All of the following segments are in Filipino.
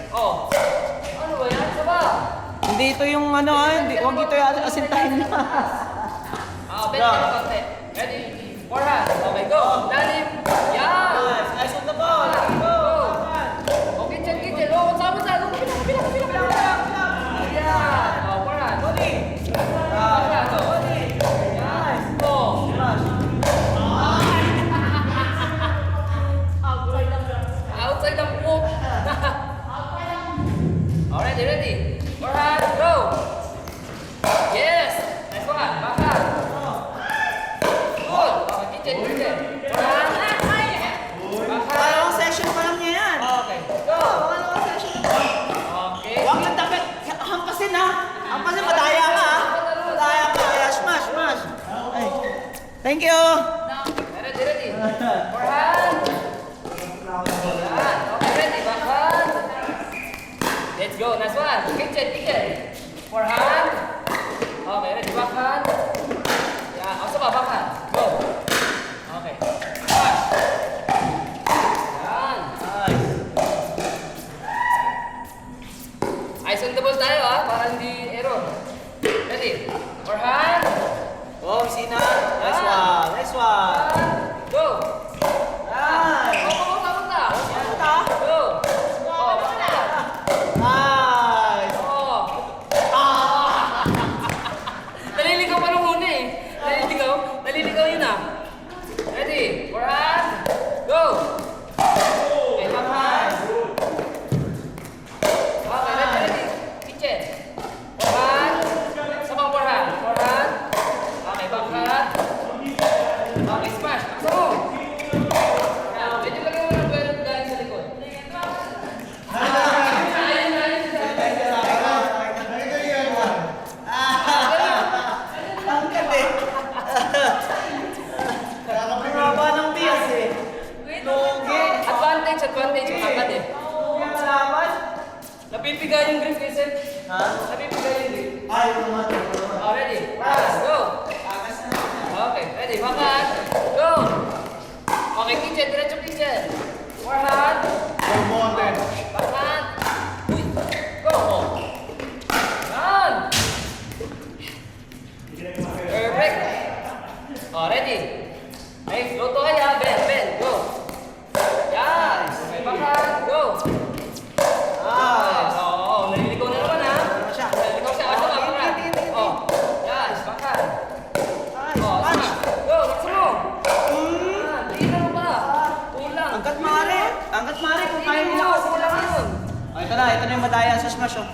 Oh. Ano ba yan? Saba. Hindi ito yung ano hindi, huwag ito yung asintahin na. Bend ka ng konti. Ready? Forehand. Okay, go. Lalim. Yan. Nice. Eyes on the ball. Go. Okay, kitchen. Oh, sama sa. Kapila. Yan. Oh, forehand. Body. Forehand. Oh. Body. Nice. Oh. Smash. Outside ang hook. Alright, ready? Forehand, go! Yes! Nice one, backhand. Good! Okay, kitchen. Forehand. Backhand. Pangalawang session pa lang niya yan. Okay, go! Pangalawang session na pa. Okay. Huwag lang dapat hampasin ha. Hampasin, madaya ka ha. Madaya ka. Kaya smash. Ay. Thank you. Ready? Forehand. Yan. Okay, ready? Backhand. Let's go. Nice one. Kitchen. Forehand. Okay, ready? Backhand. Yan. Ako sa backhand. Go. Okay. Smash. Yan. Nice. Eyes on the ball tayo ha, para hindi error. Ready? Forehand. Oh, Sina. Nice one. Go. Nice. Punta. Punta. Go. Oh, backhand. Nice. Oh. Naliligaw pa nung una eh. Naliligaw yun ah. Ready? Forehand. Go. Okay, backhand. Okay, ready. Kitchen. Forehand. Sabang forehand. Okay, backhand. Okay, smash. Aksa mo. Medyo lagyan mo ng well galing sa likod. Ang ganda eh. Bumaba ng bias eh. Lugi. Advantage. Makakad eh. Lugi ang laban. Napipigay yung grip kasi. Ha? Napipigay yung grip. Ay, naman. Oh, ready? Pass. Go. Okay, ready? Backhand. Go. Okay, kitchen. Diretso kitchen. Forehand. Backhand. Uy. Go. Yan. Perfect. Oh, ready? Okay, go to kaya. Bend. Go. Yan. Okay, backhand. Go. Nice. Oh, naliligaw na naman ha. Naliligaw siya. Asa na, backhand. Oh, yes, backhand. Oh, smash. Go, laksa mo. Yan, tingnan mo pa. Kulang. Angkat mare kung kaya Tingnan nila mo, kasi kulang lakas. yun. Oh, ito na yung madaya sa smash oh.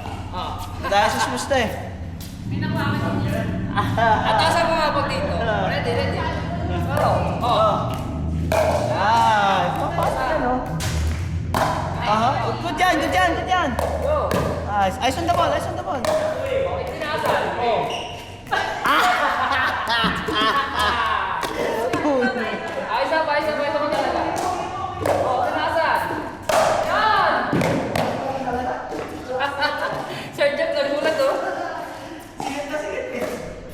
Madaya sa smash to eh. Atasan mo nga po dito. Ready. Oh. Ay, papasok yan oh. Aha, good yan. Go. Nice. Eyes on the ball. Okay, tinasan. Oh. Ayos pa talaga. Oh, tinasan. Yan! Sir Jeff, nagulat oh.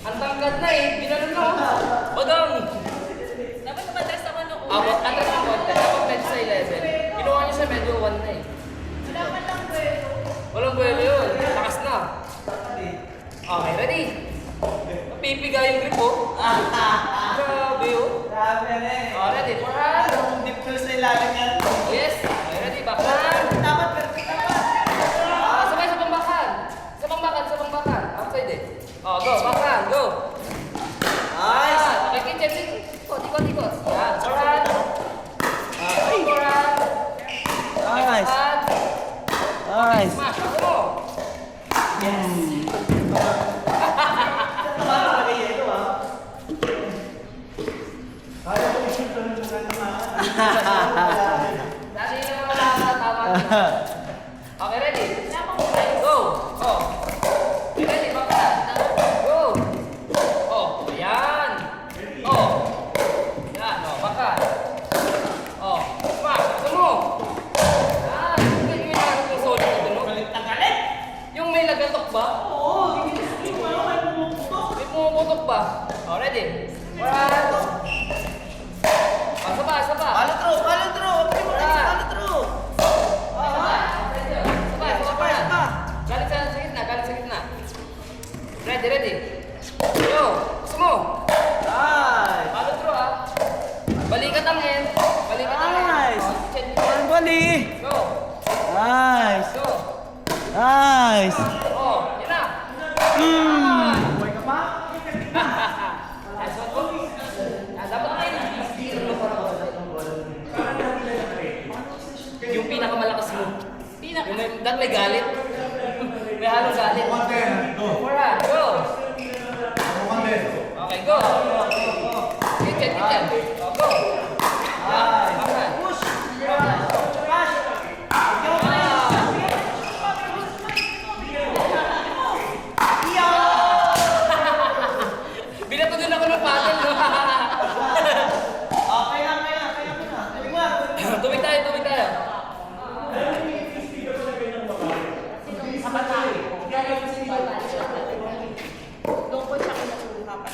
Ang tangkad na eh. Ginanon mo. Bagang. Dapat naman-dress ako nung una. Abot atras ng konti. Dapat medyo sa 11. Kinuha niyo siya medyo 1 na eh. Wala man lang pwede. Walang buwelo yun. Lakas na. Okay, ready? Mapipiga yung grip oh. Grabe oh. Grabe yan eh. Oh, ready? Forehand. Ang deep toes na ilalim yan. Yes. Okay, ready? Backhand. Dapat perfect dapat. Sabay sa pambakan. Outside eh. Oh, go. Backhand. Go. Nice. Okay, kitchen. Ikot. Yan. Forehand. Forehand. Nice. Backhand. Nice. Smash. Ako mo. Dali yung mga tama. Okay, ready? Go. Oh. Okay, ready? Backhand. Go. Oh, ayan. Oh. Yan, oh, backhand. Oh, smash. Ako mo. Yan. Yung may harap ng solid na dun, no? Yung may lagatok ba? Oo, hindi mo May pumuputok ba? Oh, ready? Forehand. Oh, saba. Follow through. Follow through. Forehand. Follow through. Saba. Saba. Nice. Oh, yun na. Buhay ka pa? Nice one, go. Dapat may yung pinakamalakas mo. Yung may galit. May halong galit. Mura, go. Okay, go. Kitchen. Oh, go. Okay. Push. Pass. Binato din ako ng paddle, no? Kaya mo na. Tubig tayo. Doon ko siya kinukuha pa.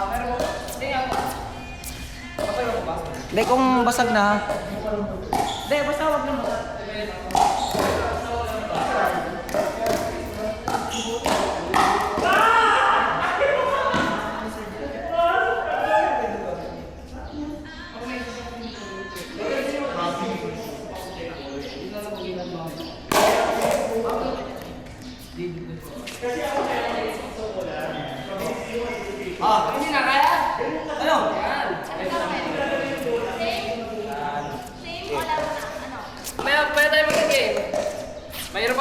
Meron mo. Hindi ako. Papalo mo ba? Hindi, kung basag na. Hindi, basta wag na basag. Hindi na kaya? Ano? Yan. Same, wala mo na. Ano? May tayo mag-game. Mayroon